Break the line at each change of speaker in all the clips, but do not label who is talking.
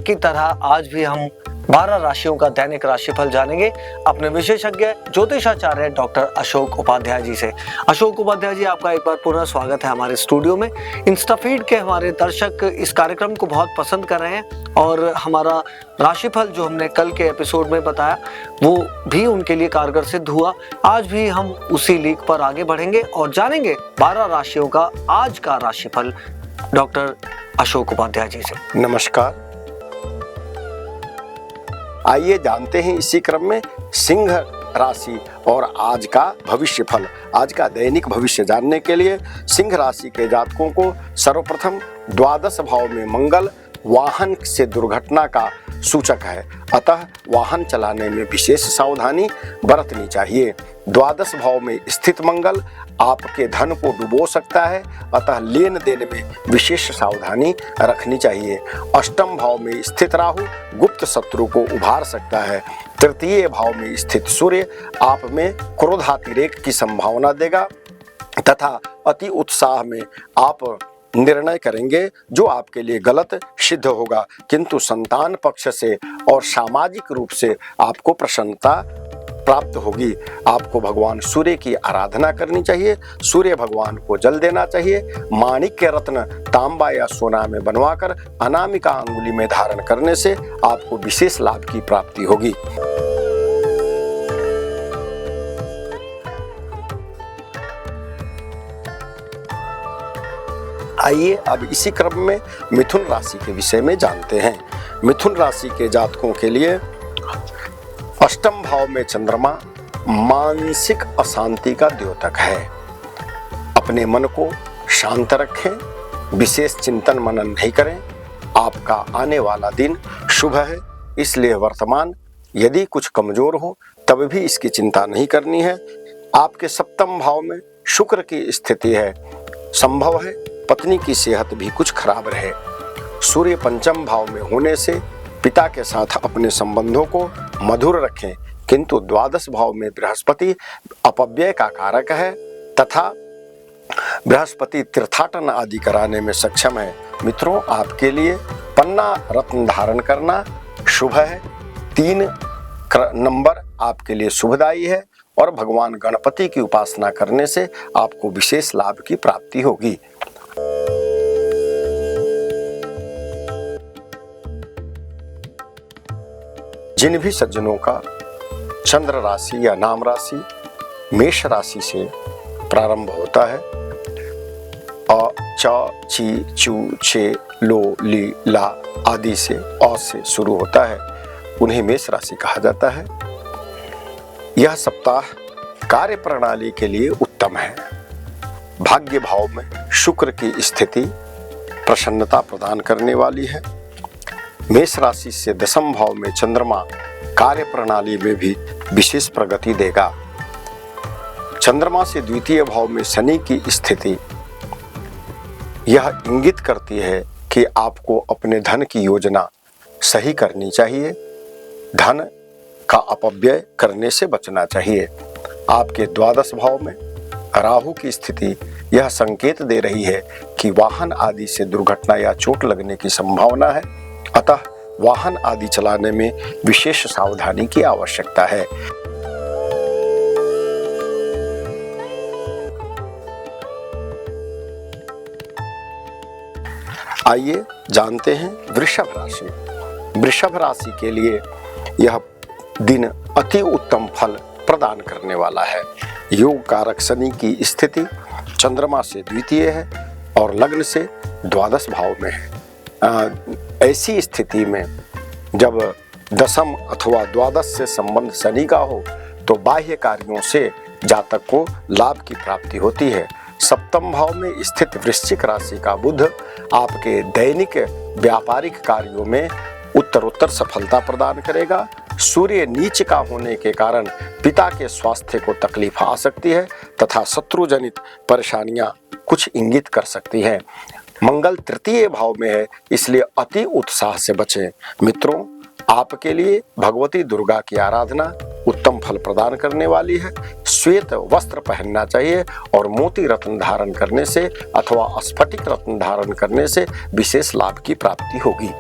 अब की तरह आज भी हम 12 राशियों का दैनिक राशिफल जानेंगे अपने विशेषज्ञ ज्योतिषाचार्य डॉक्टर अशोक उपाध्याय जी से। अशोक उपाध्याय जी, आपका एक बार पुनः स्वागत है हमारे स्टूडियो में। इंस्टाफीड के हमारे दर्शक इस कार्यक्रम को बहुत पसंद कर रहे हैं और हमारा राशिफल जो हमने कल के एपिसोड में बताया वो भी उनके लिए कारगर सिद्ध हुआ। आज भी हम उसी लीक पर आगे बढ़ेंगे और जानेंगे 12 राशियों का आज का राशिफल डॉक्टर अशोक उपाध्याय जी से।
नमस्कार, आइए जानते हैं इसी क्रम में सिंह राशि और आज का भविष्य फल। आज का दैनिक भविष्य जानने के लिए सिंह राशि के जातकों को सर्वप्रथम द्वादश भाव में मंगल वाहन से दुर्घटना का सूचक है, अतः वाहन चलाने में विशेष सावधानी बरतनी चाहिए। द्वादश भाव में स्थित मंगल आपके धन को डुबो सकता है, अतः लेन देन में विशेष सावधानी रखनी चाहिए। अष्टम भाव में स्थित राहु गुप्त शत्रु को उभार सकता है। तृतीय भाव में स्थित सूर्य आप में क्रोधातिरेक की संभावना देगा तथा अति उत्साह में आप निर्णय करेंगे जो आपके लिए गलत सिद्ध होगा, किंतु संतान पक्ष से और सामाजिक रूप से आपको प्रसन्नता प्राप्त होगी। आपको भगवान सूर्य की आराधना करनी चाहिए। सूर्य भगवान को जल देना चाहिए। माणिक्य रत्न तांबा या सोना में बनवाकर अनामिका अंगुली में धारण करने से आपको विशेष लाभ की प्राप्ति होगी। आइए अब इसी क्रम में मिथुन राशि के विषय में जानते हैं। मिथुन राशि के जातकों के लिए अष्टम भाव में चंद्रमा मानसिक अशांति का द्योतक है। अपने मन को शांत रखें, विशेष चिंतन मनन नहीं करें। आपका आने वाला दिन शुभ है, इसलिए वर्तमान यदि कुछ कमजोर हो तब भी इसकी चिंता नहीं करनी है। आपके सप्तम भाव में शुक्र की स्थिति है, संभव है पत्नी की सेहत भी कुछ खराब रहे। सूर्य पंचम भाव में होने से पिता के साथ अपने संबंधों को मधुर रखें, किंतु द्वादश भाव में बृहस्पति अपव्यय का कारक है तथा बृहस्पति तीर्थाटन आदि कराने में सक्षम है। मित्रों, आपके लिए पन्ना रत्न धारण करना शुभ है। 3 नंबर आपके लिए शुभदायी है और भगवान गणपति की उपासना करने से आपको विशेष लाभ की प्राप्ति होगी। जिन भी सज्जनों का चंद्र राशि या नाम राशि मेष राशि से प्रारंभ होता है, अ, च, ची, चू, छे, लो, ली, ला आदि से अ से शुरू होता है, उन्हें मेष राशि कहा जाता है। यह सप्ताह कार्य प्रणाली के लिए उत्तम है। भाग्य भाव में शुक्र की स्थिति प्रसन्नता प्रदान करने वाली है। मेष राशि से दशम भाव में चंद्रमा कार्य प्रणाली में भी विशेष प्रगति देगा। चंद्रमा से द्वितीय भाव में शनि की स्थिति यह इंगित करती है कि आपको अपने धन की योजना सही करनी चाहिए, धन का अपव्यय करने से बचना चाहिए। आपके द्वादश भाव में राहु की स्थिति यह संकेत दे रही है कि वाहन आदि से दुर्घटना या चोट लगने की संभावना है, अतः वाहन आदि चलाने में विशेष सावधानी की आवश्यकता है। आइए जानते हैं वृषभ राशि। वृषभ राशि के लिए यह दिन अति उत्तम फल प्रदान करने वाला है। योग कारक शनि की स्थिति चंद्रमा से द्वितीय है और लग्न से द्वादश भाव में है। ऐसी स्थिति में जब दशम अथवा द्वादश से संबंध शनि का हो तो बाह्य कार्यों से जातक को लाभ की प्राप्ति होती है। सप्तम भाव में स्थित वृश्चिक राशि का बुध आपके दैनिक व्यापारिक कार्यों में उत्तरोत्तर सफलता प्रदान करेगा। सूर्य नीच का होने के कारण पिता के स्वास्थ्य को तकलीफ आ सकती है तथा शत्रु जनित परेशानियां कुछ इंगित कर सकती हैं। मंगल तृतीय भाव में है, इसलिए अति उत्साह से बचें। मित्रों, आपके लिए भगवती दुर्गा की आराधना उत्तम फल प्रदान करने वाली है। श्वेत वस्त्र पहनना चाहिए और मोती रत्न धारण करने से अथवा स्फटिक रत्न धारण करने से विशेष लाभ की प्राप्ति होगी।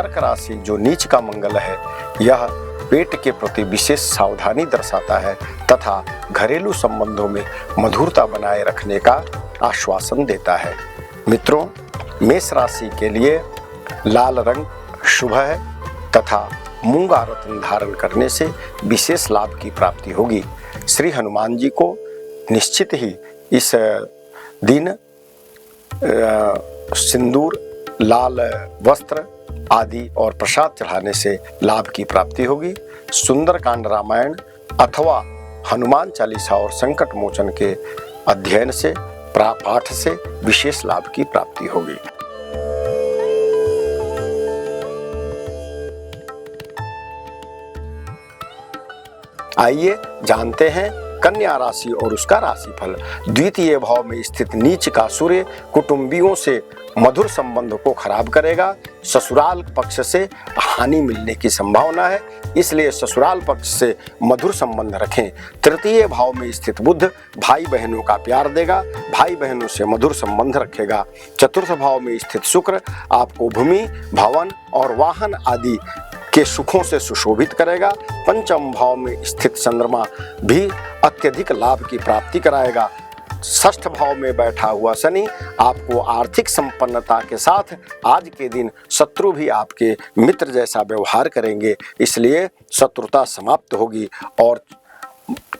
कर्क राशि जो नीच का मंगल है, यह पेट के प्रति विशेष सावधानी दर्शाता है तथा घरेलू संबंधों में मधुरता बनाए रखने का आश्वासन देता है। मित्रों, मेष राशि के लिए लाल रंग शुभ है तथा मूंगा रत्न धारण करने से विशेष लाभ की प्राप्ति होगी। श्री हनुमान जी को निश्चित ही इस दिन सिंदूर, लाल वस्त्र आदि और प्रसाद चढ़ाने से लाभ की प्राप्ति होगी। सुंदरकांड रामायण अथवा हनुमान चालीसा और संकट मोचन के अध्ययन से, पाठ से विशेष लाभ की प्राप्ति होगी। आइए जानते हैं कन्या राशि और उसका राशिफल। द्वितीय भाव में स्थित नीच का सूर्य कुटुंबियों से मधुर संबंध को खराब करेगा। ससुराल पक्ष से हानि मिलने की संभावना है, इसलिए ससुराल पक्ष से मधुर संबंध रखें। तृतीय भाव में स्थित बुध भाई बहनों का प्यार देगा, भाई बहनों से मधुर संबंध रखेगा। चतुर्थ भाव में स्थित शुक्र आपको भूमि, भवन और वाहन आदि के सुखों से सुशोभित करेगा। पंचम भाव में स्थित चंद्रमा भी अत्यधिक लाभ की प्राप्ति कराएगा। षष्ठ भाव में बैठा हुआ शनि आपको आर्थिक संपन्नता के साथ आज के दिन शत्रु भी आपके मित्र जैसा व्यवहार करेंगे, इसलिए शत्रुता समाप्त होगी। और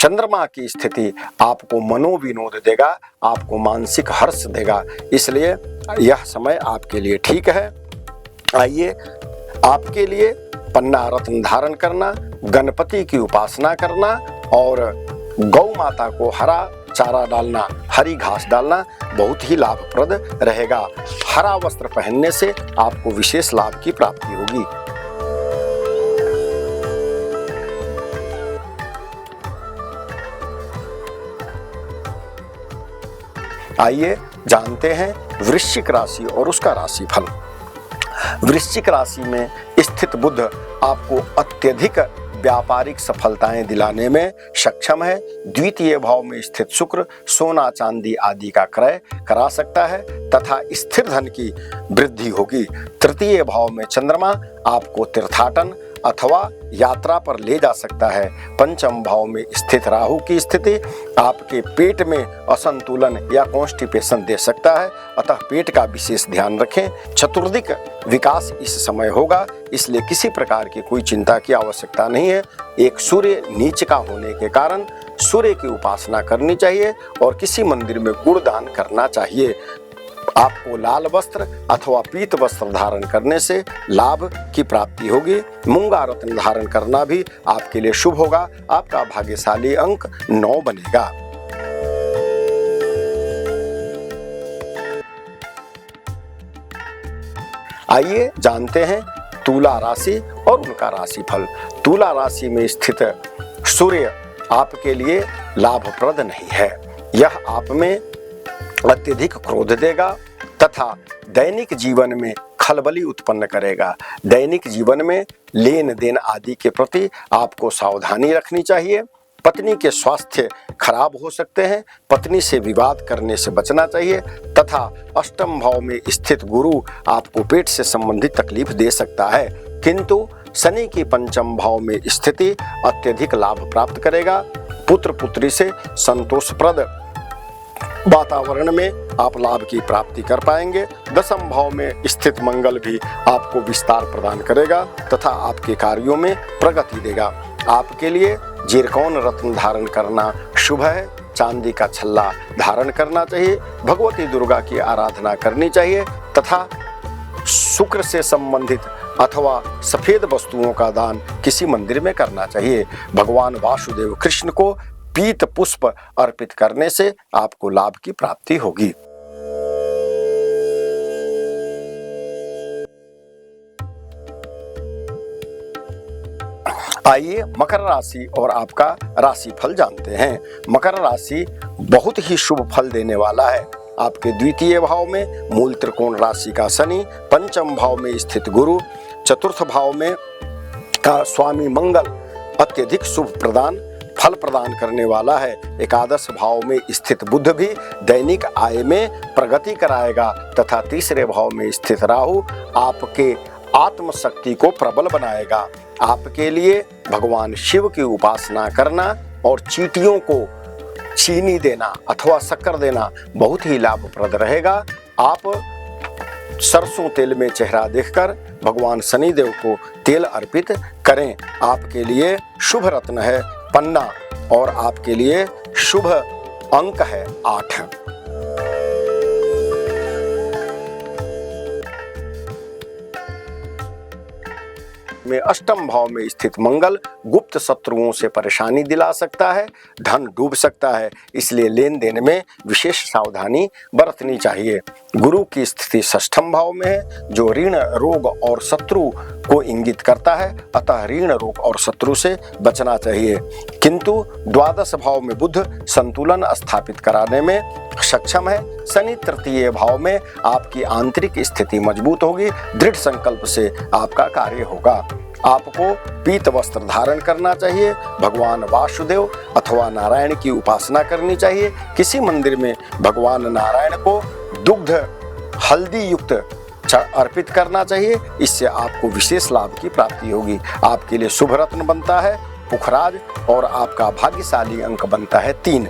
चंद्रमा की स्थिति आपको मनोविनोद देगा, आपको मानसिक हर्ष देगा, इसलिए यह समय आपके लिए ठीक है। आइए आपके लिए पन्ना रत्न धारण करना, गणपति की उपासना करना और गौ माता को हरा चारा डालना, हरी घास डालना बहुत ही लाभप्रद रहेगा। हरा वस्त्र पहनने से आपको विशेष लाभ की प्राप्ति होगी। आइए जानते हैं वृश्चिक राशि और उसका राशिफल। वृश्चिक राशि में स्थित बुध आपको अत्यधिक व्यापारिक सफलताएं दिलाने में सक्षम है। द्वितीय भाव में स्थित शुक्र सोना चांदी आदि का क्रय करा सकता है तथा स्थिर धन की वृद्धि होगी। तृतीय भाव में चंद्रमा आपको तीर्थाटन अथवा यात्रा पर ले जा सकता है। पंचम भाव में स्थित राहु की स्थिति आपके पेट में असंतुलन या कॉन्स्टिपेशन दे सकता है, अतः पेट का विशेष ध्यान रखें। चतुर्दिक विकास इस समय होगा, इसलिए किसी प्रकार की कोई चिंता की आवश्यकता नहीं है। एक सूर्य नीच का होने के कारण सूर्य की उपासना करनी चाहिए और किसी मंदिर में गुड़ दान करना चाहिए। आपको लाल वस्त्र अथवा पीत वस्त्र धारण करने से लाभ की प्राप्ति होगी। मूंगा रत्न धारण करना भी आपके लिए शुभ होगा। आपका भाग्यशाली अंक 9 बनेगा। आइए जानते हैं तुला राशि और उनका राशिफल। तुला राशि में स्थित सूर्य आपके लिए लाभप्रद नहीं है। यह आप में अत्यधिक क्रोध देगा तथा दैनिक जीवन में खलबली उत्पन्न करेगा। दैनिक जीवन में लेन देन आदि के प्रति आपको सावधानी रखनी चाहिए। पत्नी के स्वास्थ्य खराब हो सकते हैं, पत्नी से विवाद करने से बचना चाहिए तथा अष्टम भाव में स्थित गुरु आपको पेट से संबंधित तकलीफ दे सकता है, किंतु शनि की पंचम भाव में स्थिति अत्यधिक लाभ प्राप्त करेगा। पुत्र पुत्री से संतोषप्रद वातावरण में आप लाभ की प्राप्ति कर पाएंगे। दसम भाव में स्थित मंगल भी आपको विस्तार प्रदान करेगा तथा आपके कार्यों में प्रगति देगा। आपके लिए जीरकौन रत्न धारण करना शुभ है। चांदी का छल्ला धारण करना चाहिए। भगवती दुर्गा की आराधना करनी चाहिए तथा शुक्र से संबंधित अथवा सफेद वस्तुओं का दान किसी मंदिर में करना चाहिए। भगवान वासुदेव कृष्ण को पीत पुष्प अर्पित करने से आपको लाभ की प्राप्ति होगी। आइए मकर राशि और आपका राशिफल जानते हैं। मकर राशि बहुत ही शुभ फल देने वाला है। आपके द्वितीय भाव में मूल त्रिकोण राशि का शनि, पंचम भाव में स्थित गुरु, चतुर्थ भाव में का स्वामी मंगल अत्यधिक शुभ फल प्रदान करने वाला है। एकादश भाव में स्थित बुध भी दैनिक आय में प्रगति कराएगा तथा तीसरे भाव में स्थित राहु आपके आत्मशक्ति को प्रबल बनाएगा। आपके लिए भगवान शिव की उपासना करना और चींटियों को चीनी देना अथवा शक्कर देना बहुत ही लाभप्रद रहेगा। आप सरसों तेल में चेहरा देखकर भगवान शनिदेव को तेल अर्पित करें। आपके लिए शुभ रत्न है पन्ना और आपके लिए शुभ अंक है 8। में अष्टम भाव में स्थित मंगल गुप्त शत्रुओं से परेशानी दिला सकता है, धन डूब सकता है, इसलिए लेन देन में विशेष सावधानी बरतनी चाहिए। गुरु की स्थिति षष्ठम भाव में है जो ऋण रोग और शत्रु को इंगित करता है, अतः ऋण रोग और शत्रु से बचना चाहिए। किंतु द्वादश भाव में बुध संतुलन स्थापित कराने में सक्षम है। शनि तृतीय भाव में आपकी आंतरिक स्थिति मजबूत होगी, दृढ़ संकल्प से आपका कार्य होगा। आपको पीत वस्त्र धारण करना चाहिए, भगवान वासुदेव अथवा नारायण की उपासना करनी चाहिए। किसी मंदिर में भगवान नारायण को दुग्ध हल्दी युक्त अर्पित करना चाहिए, इससे आपको विशेष लाभ की प्राप्ति होगी। आपके लिए शुभ रत्न बनता है पुखराज और आपका भाग्यशाली अंक बनता है 3।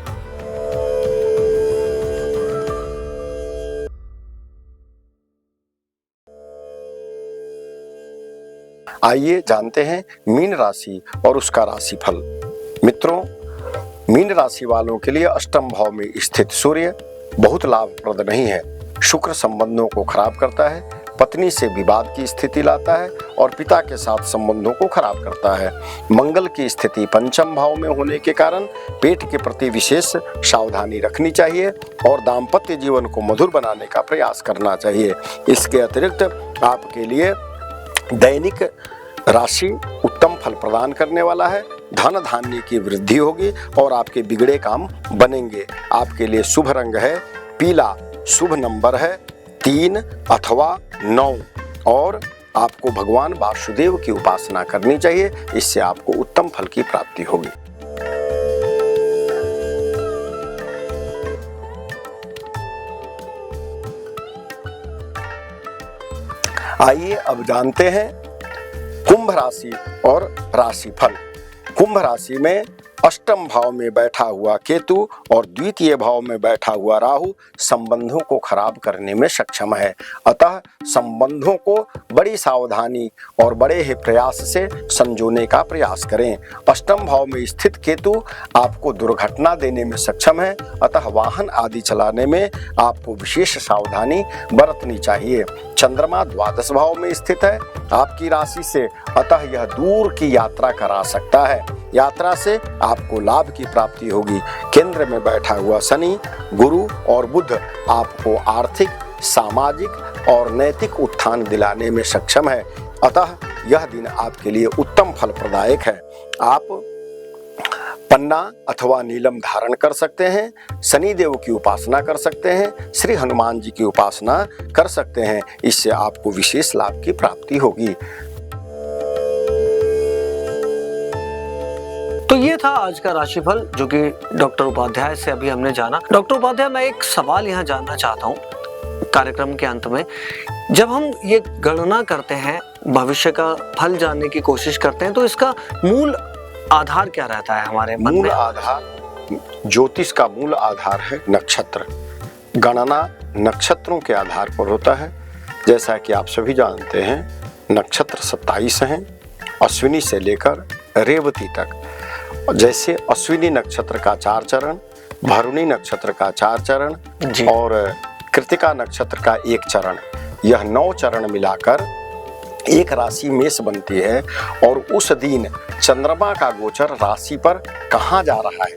आइए जानते हैं मीन राशि और उसका राशिफल। मित्रों, मीन राशि वालों के लिए अष्टम भाव में स्थित सूर्य बहुत लाभप्रद नहीं है। शुक्र संबंधों को खराब करता है, पत्नी से विवाद की स्थिति लाता है और पिता के साथ संबंधों को खराब करता है। मंगल की स्थिति पंचम भाव में होने के कारण पेट के प्रति विशेष सावधानी रखनी चाहिए और दाम्पत्य जीवन को मधुर बनाने का प्रयास करना चाहिए। इसके अतिरिक्त आपके लिए दैनिक राशि उत्तम फल प्रदान करने वाला है। धन धान्य की वृद्धि होगी और आपके बिगड़े काम बनेंगे। आपके लिए शुभ रंग है पीला, शुभ नंबर है 3 अथवा 9 और आपको भगवान वासुदेव की उपासना करनी चाहिए, इससे आपको उत्तम फल की प्राप्ति होगी। आइए अब जानते हैं कुंभ राशि और राशिफल। कुंभ राशि में अष्टम भाव में बैठा हुआ केतु और द्वितीय भाव में बैठा हुआ राहु संबंधों को खराब करने में सक्षम है, अतः संबंधों को बड़ी सावधानी और बड़े ही प्रयास से संजोने का प्रयास करें। अष्टम भाव में स्थित केतु आपको दुर्घटना देने में सक्षम है, अतः वाहन आदि चलाने में आपको विशेष सावधानी बरतनी चाहिए। चंद्रमा द्वादश भाव में स्थित है आपकी राशि से, अतः यह दूर की यात्रा करा सकता है। यात्रा से आपको लाभ की प्राप्ति होगी। केंद्र में बैठा हुआ शनि, गुरु और बुध आपको आर्थिक, सामाजिक और नैतिक उत्थान दिलाने में सक्षम है, अतः यह दिन आपके लिए उत्तम फल प्रदायक है। आप पन्ना अथवा नीलम धारण कर सकते हैं, शनि देव की उपासना कर सकते हैं, श्री हनुमान जी की उपासना कर सकते हैं, इससे आपको विशेष लाभ की प्राप्ति होगी।
तो ये था आज का राशिफल जो कि डॉक्टर उपाध्याय से अभी हमने जाना। डॉक्टर उपाध्याय, मैं एक सवाल यहाँ जानना चाहता हूँ कार्यक्रम के अंत में। जब हम ये गणना करते हैं, भविष्य का फल जानने की कोशिश करते हैं, तो इसका मूल आधार क्या रहता है हमारे मन में?
मूल आधार, ज्योतिष का मूल आधार है नक्षत्र। गणना नक्षत्रों के आधार पर होता है। जैसा कि आप सभी जानते हैं, नक्षत्र 27 हैं, अश्विनी से लेकर रेवती तक। जैसे अश्विनी नक्षत्र का 4 चरण, भरुणी नक्षत्र का 4 चरण और कृतिका नक्षत्र का 1 चरण, यह 9 चरण मिलाकर एक राशि मेष बनती है। और उस दिन चंद्रमा का गोचर राशि पर कहाँ जा रहा है,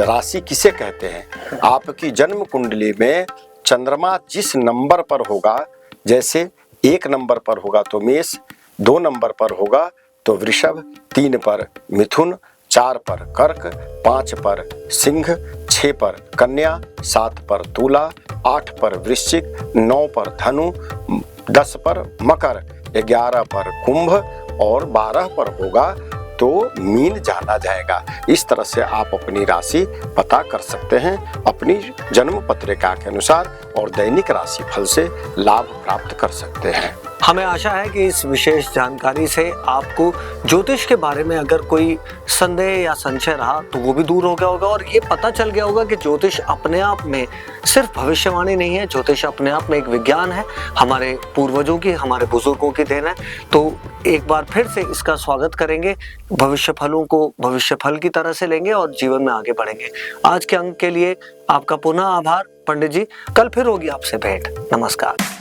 राशि किसे कहते हैं? आपकी जन्म कुंडली में चंद्रमा जिस नंबर पर होगा, जैसे 1 नंबर पर होगा तो मेष, 2 नंबर पर होगा तो वृषभ, 3 पर मिथुन, 4 पर कर्क, 5 पर सिंह, 6 पर कन्या, 7 पर तुला, 8 पर वृश्चिक, 9 पर धनु, 10 पर मकर, 11 पर कुंभ और 12 पर होगा तो मीन जाना जाएगा। इस तरह से आप अपनी राशि पता कर सकते हैं अपनी जन्म पत्रिका के अनुसार और दैनिक राशि फल से लाभ प्राप्त कर सकते हैं।
हमें आशा है कि इस विशेष जानकारी से आपको ज्योतिष के बारे में अगर कोई संदेह या संशय रहा तो वो भी दूर हो गया होगा और ये पता चल गया होगा कि ज्योतिष अपने आप में सिर्फ भविष्यवाणी नहीं है, ज्योतिष अपने आप में एक विज्ञान है, हमारे पूर्वजों की, हमारे बुजुर्गों की देन है। तो एक बार फिर से इसका स्वागत करेंगे, भविष्य फलों को भविष्य फल की तरह से लेंगे और जीवन में आगे बढ़ेंगे। आज के अंक के लिए आपका पुनः आभार पंडित जी। कल फिर होगी आपसे भेंट। नमस्कार।